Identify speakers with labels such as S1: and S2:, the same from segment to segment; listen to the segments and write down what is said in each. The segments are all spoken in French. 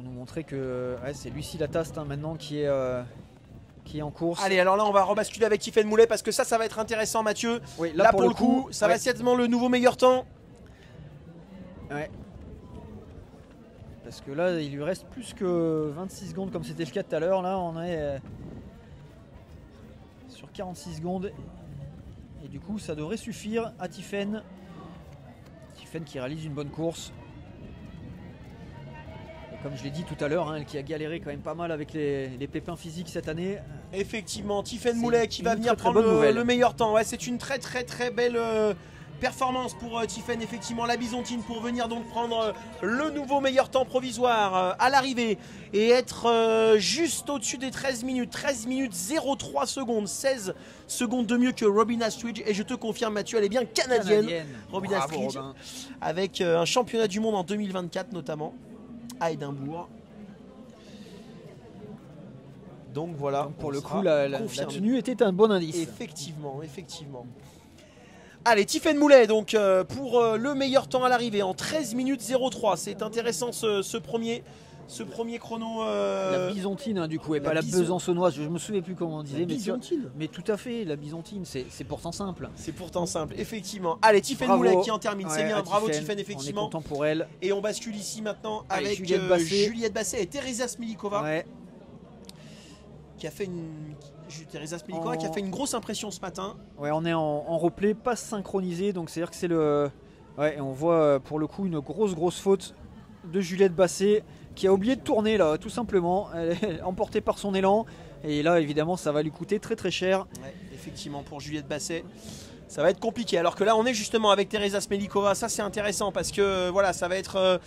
S1: nous montrer que ouais, c'est Lucie Lataste maintenant qui est en course.
S2: Allez, alors là on va rebasculer avec Tiffaine Moulet parce que ça va être intéressant, Mathieu.
S1: Oui,
S2: là pour le coup, ça va certainement le nouveau meilleur temps.
S1: Ouais. Parce que là, il lui reste plus que 26 secondes comme c'était le cas tout à l'heure. Là, on est sur 46 secondes. Et du coup, ça devrait suffire à Tiffaine. Tiffaine qui réalise une bonne course. Et comme je l'ai dit tout à l'heure, hein, elle qui a galéré quand même pas mal avec les pépins physiques cette année.
S2: Effectivement, Tiffaine Moulet qui va venir
S1: très
S2: prendre
S1: bonne
S2: le meilleur temps. Ouais, c'est une très belle performance pour Tiffaine, effectivement, la Byzantine, pour venir donc prendre le nouveau meilleur temps provisoire à l'arrivée et être juste au-dessus des 13 minutes. 13 minutes 03 secondes, 16 secondes de mieux que Robin Astridge. Et je te confirme, Mathieu, elle est bien canadienne. Robin Astridge, avec un championnat du monde en 2024 notamment à Édimbourg. Donc voilà.
S1: Donc pour le coup, la tenue était un bon indice.
S2: Effectivement, effectivement. Allez, Tiffaine Moulet donc pour le meilleur temps à l'arrivée en 13 minutes 03. C'est intéressant ce premier chrono.
S1: La Byzantine hein, du coup, et pas la besançonnoise. Je me souviens plus comment on disait.
S2: La Byzantine.
S1: Mais tout à fait, la Byzantine, c'est pourtant simple.
S2: C'est pourtant simple, effectivement. Allez, Tiffaine Moulet qui en termine. C'est bien, bravo Tiffaine, effectivement.
S1: On est content pour elle.
S2: Et on bascule ici maintenant
S1: avec
S2: Juliette Basset et Teresa Smilikova.
S1: Ouais.
S2: Qui a fait Teresa Smilikova qui a fait une grosse impression ce matin.
S1: Ouais, on est en replay pas synchronisé, donc c'est à dire que c'est le. Ouais, et on voit pour le coup une grosse faute de Juliette Basset qui a oublié de tourner là, tout simplement. Elle est emportée par son élan, et là évidemment ça va lui coûter très cher.
S2: Ouais, effectivement pour Juliette Basset. Ça va être compliqué, alors que là on est justement avec Teresa Smilikova. Ça c'est intéressant parce que voilà, ça va être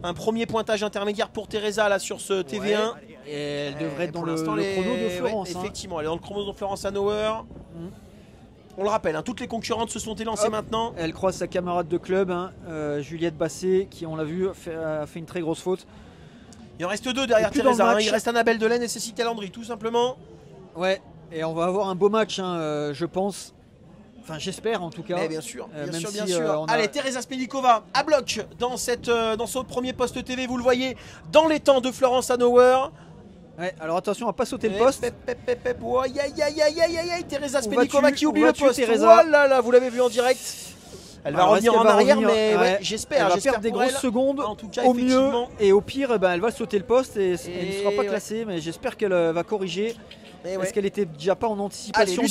S2: un premier pointage intermédiaire pour Teresa là sur ce TV1.
S1: Ouais, et elle devrait être dans le chrono de Florence.
S2: Ouais, effectivement, elle est dans le chrono de Florence Hanauer. On le rappelle, hein, toutes les concurrentes se sont élancées maintenant.
S1: Elle croise sa camarade de club, hein, Juliette Basset, qui on l'a vu a fait une très grosse faute.
S2: Il en reste deux derrière Teresa, hein. Il reste Annabelle Delaine et Cécile Calandry tout simplement.
S1: Ouais, et on va avoir un beau match hein, je pense. Enfin, j'espère en tout cas.
S2: Mais bien sûr, bien sûr. Allez, Teresa Smilikova à bloc dans ce premier poste TV, vous le voyez, dans les temps de Florence Hanauer.
S1: Ouais, alors attention à pas sauter le poste.
S2: Teresa Smilikova qui oublie le poste. Voilà, là, vous l'avez vu en direct. Elle va revenir en arrière, mais ouais, j'espère.
S1: Elle va perdre des grosses secondes en tout cas, au mieux. Et au pire, elle va sauter le poste et elle ne sera pas classée. Mais j'espère qu'elle va corriger. Est-ce qu'elle était déjà pas en anticipation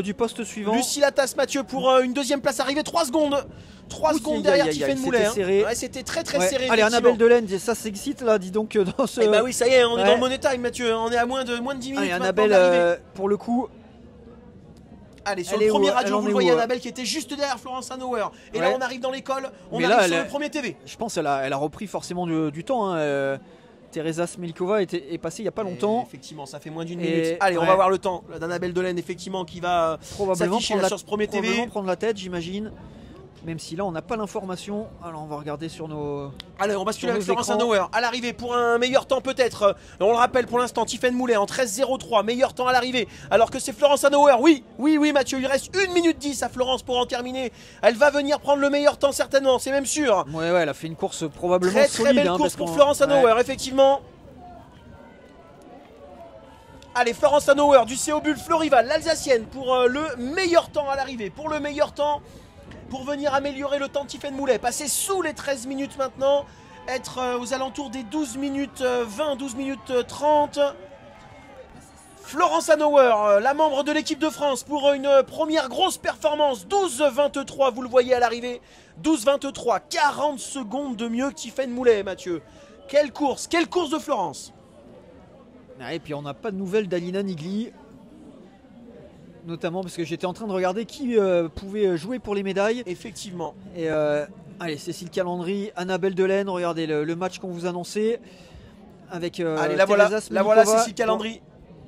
S1: du poste suivant?
S2: Lucie Lataste, Mathieu, pour une deuxième place arrivée. 3 secondes. 3 secondes derrière Tiffaine Moulet. C'était très serré.
S1: Allez, Annabelle Delaine, ça s'excite là, dis donc dans ce.
S2: Eh bah oui, ça y est, on est dans le money time, Mathieu. On est à moins de 10 minutes.
S1: Allez, Annabelle, pour le coup.
S2: Allez, sur le premier radio, vous le voyez, Annabelle qui était juste derrière Florence Hanauer. Et là, on arrive dans l'école. On arrive sur le premier TV.
S1: Je pense qu'elle a repris forcément du temps. Teresa Smilikova est passée il n'y a pas longtemps.
S2: Effectivement, ça fait moins d'une minute. Allez, on va voir le temps d'Annabelle Delaine, effectivement, qui va s'afficher sur ce premier TV.
S1: Probablement prendre la tête, j'imagine. Même si là, on n'a pas l'information. Alors, on va regarder sur nos.
S2: Allez, on bascule avec Florence Hanauer à l'arrivée pour un meilleur temps, peut-être. On le rappelle pour l'instant, Tiffaine Moulet en 13:03, meilleur temps à l'arrivée. Alors que c'est Florence Hanauer. Oui, Mathieu, il reste 1 minute 10 à Florence pour en terminer. Elle va venir prendre le meilleur temps, certainement, c'est même sûr.
S1: Ouais, elle a fait une course probablement solide.
S2: Très belle course pour Florence Hanauer, effectivement. Allez, Florence Hanauer du CO Bull Florival, l'Alsacienne, pour le meilleur temps à l'arrivée. Pour le meilleur temps. Pour venir améliorer le temps de Tiffaine Moulet, passer sous les 13 minutes maintenant, être aux alentours des 12 minutes 20, 12 minutes 30. Florence Hanauer, la membre de l'équipe de France, pour une première grosse performance, 12-23, vous le voyez à l'arrivée, 12-23, 40 secondes de mieux que Tiffaine Moulet, Mathieu. Quelle course de Florence.
S1: Et puis on n'a pas de nouvelles d'Alina Nigli. Notamment parce que j'étais en train de regarder qui pouvait jouer pour les médailles.
S2: Effectivement.
S1: Et allez, Cécile Calandry, Annabelle Delaine, regardez le match qu'on vous annonçait. Avec
S2: allez, la voilà Cécile Calandry.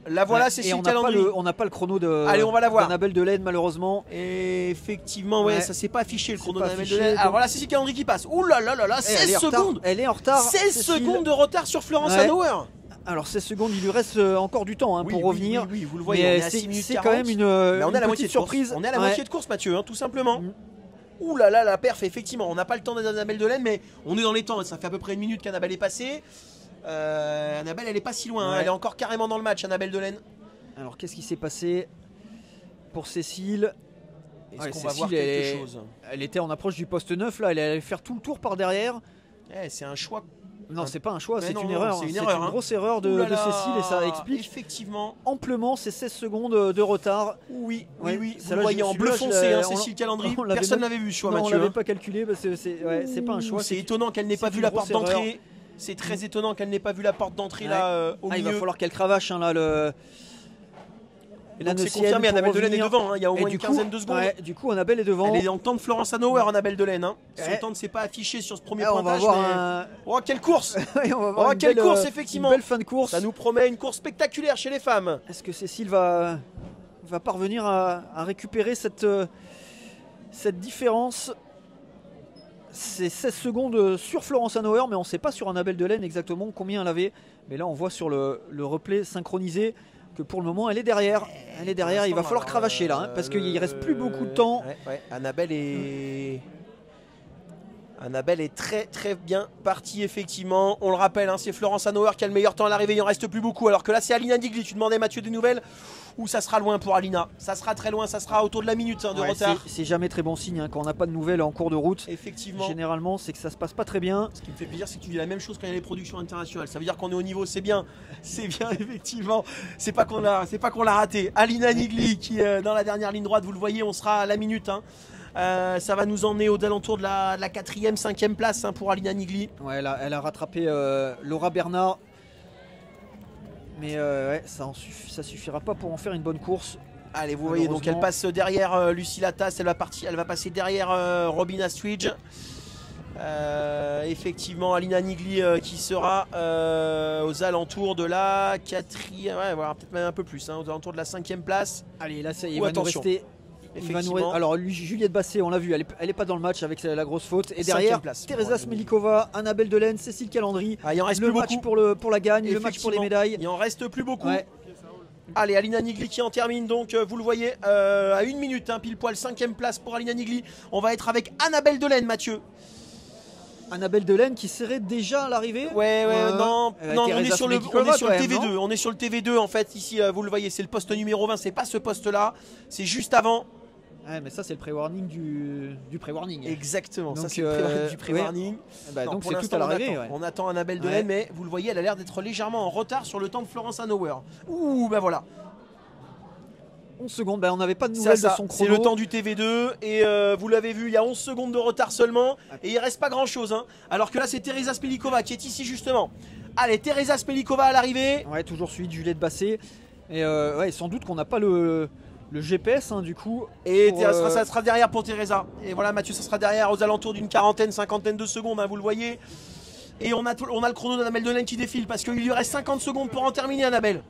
S2: La voilà Cécile Calandry.
S1: On n'a pas le chrono de
S2: allez, on va la voir.
S1: Annabelle Delaine malheureusement.
S2: Et effectivement, ouais, ça s'est pas affiché le chrono d'Annabelle Delaine. Alors voilà Cécile Calandry qui passe. Ouh là là là là, 16 secondes.
S1: Elle est en retard.
S2: 16 secondes de retard sur Florence Hanauer.
S1: Alors 16 secondes, il lui reste encore du temps pour revenir.
S2: Oui, vous le voyez,
S1: c'est quand même une petite surprise.
S2: On est à la moitié de course, Mathieu, tout simplement. Ouh là là, la perf, effectivement, on n'a pas le temps d'Annabelle Delaine, mais on est dans les temps. Ça fait à peu près 1 minute qu'Annabelle est passée. Annabelle, elle est pas si loin, hein.
S1: Ouais.
S2: Elle est encore carrément dans le match, Annabelle Delaine.
S1: Alors qu'est-ce qui s'est passé pour Cécile?
S2: Est-ce
S1: Ouais,
S2: qu'on va
S1: Cécile,
S2: voir quelque chose?
S1: Elle était en approche du poste 9 là, elle allait faire tout le tour par derrière.
S2: C'est un choix.
S1: Non, c'est pas un choix,
S2: Mais
S1: c'est
S2: non,
S1: une
S2: non,
S1: erreur.
S2: c'est une
S1: C'est
S2: erreur,
S1: une
S2: hein.
S1: grosse erreur de
S2: Ouh là là,
S1: Cécile et ça explique
S2: effectivement.
S1: amplement ces 16 secondes de retard.
S2: Oui,
S1: Ouais,
S2: oui, vous
S1: celle-là,
S2: le voyez en bleu
S1: celui-là,
S2: foncé,
S1: on-
S2: Cécile Calandry.
S1: on l'avait
S2: Personne
S1: même-
S2: n'avait vu ce choix,
S1: Non, on
S2: Mathieu.
S1: l'avait pas calculé, parce que c'est pas un choix.
S2: C'est étonnant qu'elle n'ait pas
S1: c'est
S2: vu
S1: une
S2: la porte
S1: grosse erreur.
S2: d'entrée. C'est très étonnant qu'elle n'ait pas vu la porte d'entrée
S1: Ouais.
S2: là au
S1: Il
S2: milieu.
S1: va falloir qu'elle cravache hein, là le. Et
S2: Donc c'est
S1: Nociel
S2: confirmé,
S1: pour
S2: Annabelle Delaine est
S1: revenir.
S2: devant, hein. Il y a au
S1: Et
S2: moins
S1: du
S2: une
S1: coup,
S2: quinzaine de secondes.
S1: ouais, du coup, Annabelle est devant.
S2: Elle est dans le temps de Florence Hanauer, Annabelle Delaine. Hein. Son
S1: Ouais.
S2: temps ne s'est pas affiché sur ce premier
S1: Ah, on va
S2: pointage.
S1: voir
S2: mais-
S1: un.
S2: Oh, quelle course!
S1: Ouais, on va voir
S2: Oh,
S1: une
S2: quelle
S1: belle,
S2: course, effectivement.
S1: Une belle fin de course.
S2: Ça nous promet une course spectaculaire chez les femmes.
S1: Est-ce que Cécile va parvenir à récupérer cette différence? C'est 16 secondes sur Florence Hanauer, mais on ne sait pas sur Annabelle Delaine exactement combien elle avait. Mais là, on voit sur le replay synchronisé que pour le moment, elle est derrière. Elle est derrière, il va falloir cravacher là, hein, parce qu'il ne reste plus beaucoup de temps.
S2: Ouais. Annabelle est très très bien partie effectivement. On le rappelle, hein, c'est Florence Hanauer qui a le meilleur temps à l'arrivée. Il en reste plus beaucoup. Alors que là, c'est Alina Nigli. Tu demandais Mathieu des nouvelles. Ou ça sera loin pour Alina. Ça sera très loin. Ça sera autour de la minute de
S1: Ouais,
S2: retard.
S1: c'est jamais très bon signe hein, quand on n'a pas de nouvelles en cours de route.
S2: Effectivement.
S1: Généralement, c'est que ça se passe pas très bien.
S2: Ce qui me fait plaisir, c'est que tu dis la même chose quand il y a les productions internationales. Ça veut dire qu'on est au niveau, c'est bien. C'est bien, effectivement. C'est pas qu'on l'a raté. Alina Nigli qui dans la dernière ligne droite, vous le voyez, on sera à la minute. Hein. Ça va nous emmener aux alentours de la 4e, 5e place hein, pour Alina Nigli.
S1: Ouais, elle a rattrapé Laura Bernard. Mais ouais, ça suffira pas pour en faire une bonne course.
S2: Allez, vous voyez, donc elle passe derrière Lucie Latas, elle va passer derrière Robin Astridge. Effectivement, Alina Nigli qui sera aux alentours de la 4e, ouais, voilà, peut-être même un peu plus, hein, aux alentours de la 5e place.
S1: Allez, là, il
S2: Ou
S1: va nous
S2: attention.
S1: rester.
S2: Effectivement.
S1: Alors, Juliette Basset, on l'a vu, elle est pas dans le match avec la grosse faute. Et derrière,
S2: Cinquième place.
S1: Teresa Smelikova, Annabelle Delaine, Cécile Calandry.
S2: Ah, il en reste
S1: Le
S2: plus
S1: match
S2: beaucoup.
S1: pour la gagne, le match pour les
S2: Effectivement,
S1: médailles.
S2: Il en reste plus beaucoup.
S1: Ouais.
S2: Allez, Alina Nigli qui en termine donc, vous le voyez, à 1 minute, hein, pile poil, 5e place pour Alina Nigli. On va être avec Annabelle Delaine, Mathieu.
S1: Annabelle Delaine qui serait déjà à l'arrivée.
S2: Ouais, non, on est
S1: Teresa
S2: sur le
S1: Smelikova, quand même,
S2: TV2.
S1: non
S2: On est sur le TV2 en fait. Ici, vous le voyez, c'est le poste numéro 20. C'est pas ce poste-là, c'est juste avant.
S1: Ouais, mais ça, c'est le pré-warning du pré-warning.
S2: Exactement, ça
S1: Donc,
S2: c'est le du pré-warning.
S1: Bah,
S2: Non,
S1: donc,
S2: pour
S1: c'est tout
S2: l'instant,
S1: à l'arrivée.
S2: on attend Annabelle Delaine, mais vous le voyez, elle a l'air d'être légèrement en retard sur le temps de Florence Hanauer. Ouh, bah voilà.
S1: 11 secondes, on n'avait pas de nouvelles de son chrono.
S2: C'est le temps du TV2 et vous l'avez vu, il y a 11 secondes de retard seulement et il reste pas grand chose. Hein. Alors que là, c'est Teresa Smelikova qui est ici justement. Allez, Teresa Smelikova à l'arrivée.
S1: Ouais, toujours suivi de Juliette Basset. Et ouais, sans doute qu'on n'a pas le GPS du coup.
S2: Et
S1: pour,
S2: ça sera derrière pour Teresa. Et voilà, Mathieu, ça sera derrière aux alentours d'une quarantaine, cinquantaine de secondes, hein, vous le voyez. Et on a le chrono d'Annabelle Delaine qui défile parce qu'il lui reste 50 secondes pour en terminer, Annabelle.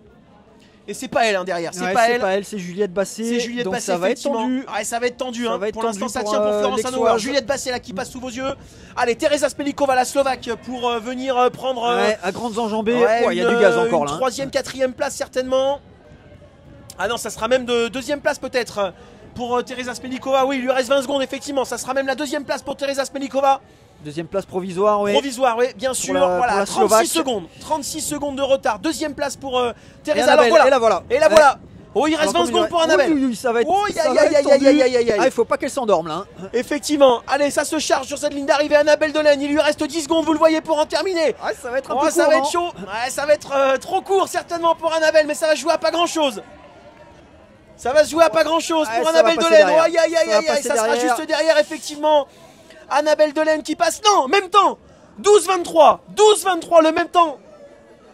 S2: Et c'est pas elle hein, derrière, c'est
S1: ouais,
S2: pas
S1: c'est
S2: elle.
S1: c'est Juliette Basset.
S2: C'est Juliette
S1: donc
S2: Basset,
S1: ça va être
S2: effectivement.
S1: tendu.
S2: Ouais, ça va être tendu.
S1: Ça
S2: Hein.
S1: va être
S2: Pour
S1: tendu
S2: l'instant, ça
S1: pour,
S2: tient pour Florence
S1: l'ex
S2: Hanauer.
S1: World.
S2: Juliette Basset là qui passe sous vos yeux. Allez, Teresa Smelikova, la Slovaque, pour venir prendre.
S1: Ouais, à grandes enjambées.
S2: Ouais,
S1: Il y a du gaz encore là.
S2: Une 3e, 4e place certainement. Ah non, ça sera même de 2e place peut-être pour Teresa Smelikova. Oui, il lui reste 20 secondes effectivement. Ça sera même la 2e place pour Teresa Smelikova.
S1: Deuxième place provisoire, oui.
S2: Provisoire, oui, bien sûr.
S1: pour
S2: Voilà,
S1: la
S2: 36
S1: Slovaque.
S2: secondes. 36 secondes de retard. 2e place pour
S1: Et
S2: Teresa.
S1: Annabelle,
S2: Alors voilà.
S1: et la voilà.
S2: Et la voilà. Oh, il reste
S1: Alors,
S2: 20 secondes pour
S1: oui,
S2: Annabelle.
S1: oui, ça va être.
S2: Oh,
S1: ça va être tendu. Ah, il faut pas qu'elle s'endorme là.
S2: Effectivement, allez, ça se charge sur cette ligne d'arrivée. Annabelle Delaine, il lui reste 10 secondes, vous le voyez, pour en terminer.
S1: Ouais, ça va être un
S2: Oh,
S1: peu
S2: ça
S1: court,
S2: va
S1: non
S2: être chaud. Ouais, ça va être trop court certainement pour Annabelle, mais ça va jouer à pas grand chose. Ça va se jouer à pas grand chose
S1: Ouais,
S2: pour
S1: ça va
S2: Annabelle
S1: passer
S2: Delaine.
S1: derrière.
S2: Oh, aïe, aïe, aïe,
S1: Ça va
S2: aïe,
S1: passer
S2: ça sera
S1: derrière.
S2: juste derrière, effectivement. Annabelle Delaine qui passe. Non, même temps. 12-23. 12-23, le même temps.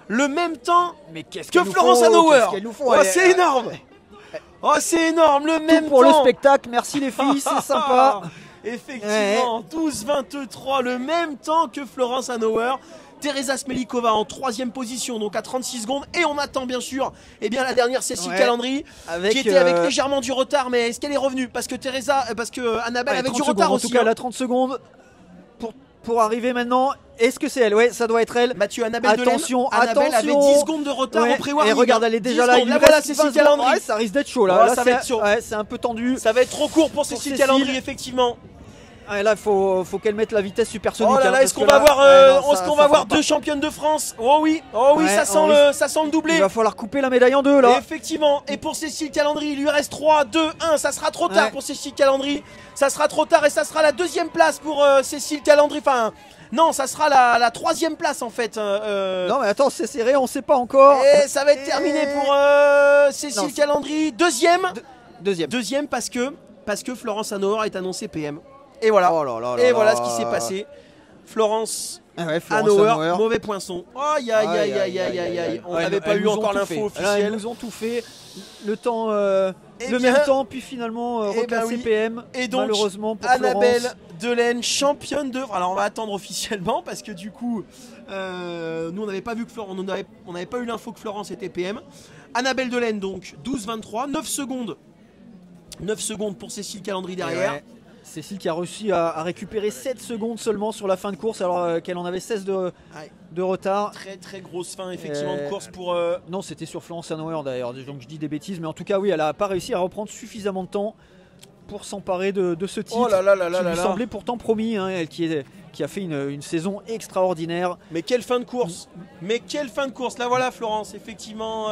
S2: Le même temps
S1: Mais qu'est-ce
S2: que
S1: qu'elle nous
S2: Florence
S1: faut,
S2: Hanauer.
S1: qu'est-ce qu'elle nous faut,
S2: Oh,
S1: elle-
S2: c'est énorme. Oh, c'est énorme, le même
S1: Tout pour
S2: temps.
S1: le spectacle, merci les filles, c'est sympa.
S2: Effectivement, 12-23, le même temps que Florence Hanauer. Teresa Smelikova en 3e position, donc à 36 secondes. Et on attend bien sûr la dernière Cécile
S1: Ouais.
S2: Calandry,
S1: Avec,
S2: qui était avec légèrement du retard. Mais est-ce qu'elle est revenue? Parce que Annabelle
S1: Ouais,
S2: avait
S1: 30
S2: du
S1: secondes,
S2: retard
S1: en
S2: aussi.
S1: tout cas,
S2: hein.
S1: elle a 30 secondes pour arriver maintenant. Est-ce que c'est elle? Ouais, ça doit être elle.
S2: Mathieu, Annabelle
S1: Attention,
S2: Delaine. Annabelle
S1: attention.
S2: avait 10 secondes de retard
S1: Ouais,
S2: au pré-warning.
S1: et regarde, elle est déjà
S2: 10
S1: là.
S2: secondes.
S1: Il
S2: Là,
S1: lui
S2: voilà
S1: reste
S2: Cécile
S1: 20 secondes.
S2: Calandry.
S1: Ouais, ça risque d'être chaud là.
S2: Ouais,
S1: Là,
S2: ça va être chaud.
S1: Ouais, c'est un peu tendu.
S2: Ça va être trop court pour Cécile
S1: Cécile.
S2: Calandry, effectivement.
S1: Ah, là, faut qu'elle mette la vitesse supersonique.
S2: Oh là là, est-ce qu'on va avoir deux championnes de France? Oh oui,
S1: Ouais,
S2: ça sent le doublé.
S1: Il va falloir couper la médaille en deux là.
S2: Effectivement, et pour Cécile Calandry, il lui reste 3, 2, 1, ça sera trop tard pour Cécile Calandry. Ça sera trop tard et ça sera la deuxième place pour Cécile Calandry. Enfin, non, ça sera la troisième place en fait.
S1: Non mais attends, c'est serré, on sait pas encore.
S2: Et ça va être terminé pour Cécile Calandry. Deuxième parce que Florence Hanauer est annoncée PM. Et voilà, voilà ce qui s'est passé. Florence Hanauer, mauvais poinçon. Aïe aïe aïe aïe aïe aïe. On n'avait pas eu encore l'info officielle.
S1: Ils nous ont tout fait. Le temps, même temps, puis finalement reclassé PM.
S2: Et donc,
S1: malheureusement pour
S2: Annabelle
S1: Florence.
S2: Delaine, championne de. Alors on va attendre officiellement parce que du coup, nous on n'avait pas vu que Florence, on n'avait pas eu l'info que Florence était PM. Annabelle Delaine donc 12-23, 9 secondes. 9 secondes pour Cécile Calandry derrière.
S1: Ouais. Cécile qui a réussi à récupérer 7 secondes seulement sur la fin de course alors qu'elle en avait 16 de retard.
S2: Très très grosse fin effectivement de course pour...
S1: Non, c'était sur Florence Hanauer d'ailleurs, donc je dis des bêtises, mais en tout cas oui, elle n'a pas réussi à reprendre suffisamment de temps pour s'emparer de ce titre qui lui semblait pourtant promis, hein, elle qui a fait une saison extraordinaire.
S2: Mais quelle fin de course! Mais quelle fin de course! Là voilà Florence, effectivement,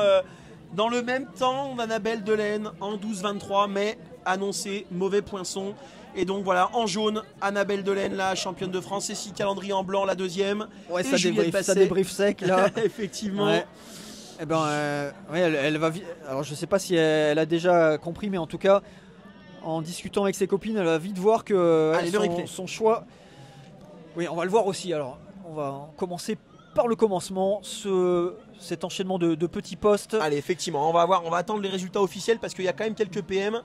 S2: dans le même temps d'Annabelle Delaine en 12-23, mais annoncé mauvais poinçon. Et donc voilà, en jaune, Annabelle Delaine, la championne de France, Cécile Calandry en blanc, la deuxième.
S1: Ouais, ça débrief sec là.
S2: Effectivement.
S1: Ouais. Eh ben, ouais, elle va. Alors je sais pas si elle a déjà compris, mais en tout cas, en discutant avec ses copines, elle va vite voir que son choix. Oui, on va le voir aussi. Alors, on va commencer par le commencement, cet enchaînement de petits postes.
S2: Allez, effectivement, on va attendre les résultats officiels parce qu'il y a quand même quelques PM.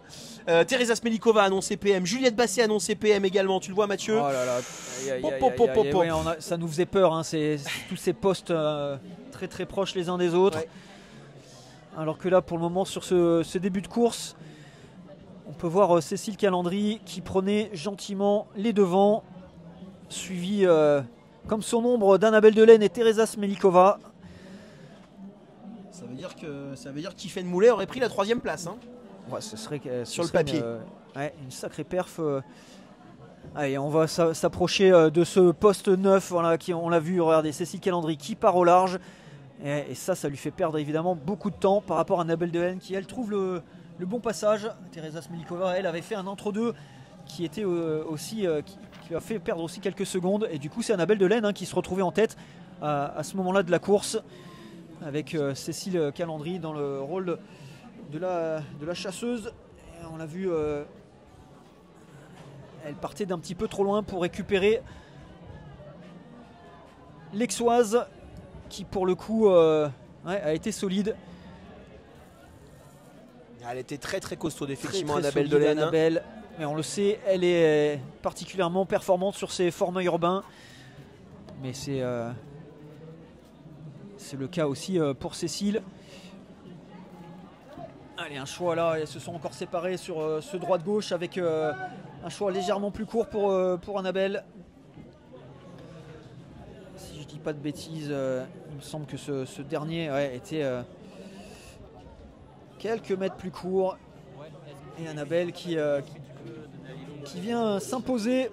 S2: Teresa Smelikova a annoncé PM, Juliette Basset a annoncé PM également, tu le vois Mathieu?
S1: Oh là là, ça nous faisait peur, hein, tous ces postes très très proches les uns des autres. Ouais. Alors que là, pour le moment, sur ce début de course, on peut voir Cécile Calandry qui prenait gentiment les devants, suivi comme son ombre d'Annabelle Delaine et Teresa Smelikova.
S2: Ça veut dire que Tiffaine Moulet aurait pris la troisième place. Hein.
S1: Ouais, ce serait
S2: sur le papier.
S1: Une sacrée perf. Allez, on va s'approcher de ce poste 9. Voilà, on l'a vu, regardez, Cécile Calandry qui part au large. Et ça lui fait perdre évidemment beaucoup de temps par rapport à Annabelle Delaine qui, elle, trouve le bon passage. Teresa Smelikova, elle, avait fait un entre-deux qui était aussi... qui a fait perdre aussi quelques secondes. Et du coup, c'est Annabelle Delaine qui se retrouvait en tête à ce moment-là de la course, avec Cécile Calandry dans le rôle de la chasseuse. Et on l'a vu, elle partait d'un petit peu trop loin pour récupérer l'Aixoise, qui pour le coup a été solide.
S2: Elle était très très costaude effectivement,
S1: très
S2: Annabelle
S1: solide,
S2: Delaine.
S1: Annabelle. Mais on le sait, elle est particulièrement performante sur ses formats urbains. Mais c'est le cas aussi pour Cécile. Allez, un choix là, elles se sont encore séparées sur ce droite-gauche avec un choix légèrement plus court pour Annabelle. Si je dis pas de bêtises, il me semble que ce dernier était quelques mètres plus court. Et Annabelle qui vient s'imposer.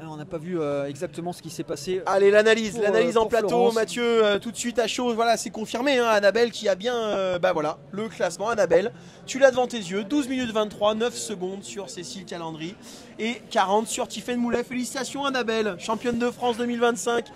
S1: On n'a pas vu exactement ce qui s'est passé.
S2: Allez, l'analyse en plateau,
S1: Florence.
S2: Mathieu, tout de suite à chaud. Voilà, c'est confirmé. Hein, Annabelle qui a bien. Voilà, le classement. Annabelle, tu l'as devant tes yeux. 12 minutes 23, 9 secondes sur Cécile Calandry et 40 sur Tiffaine Moulet. Félicitations, Annabelle, championne de France 2025.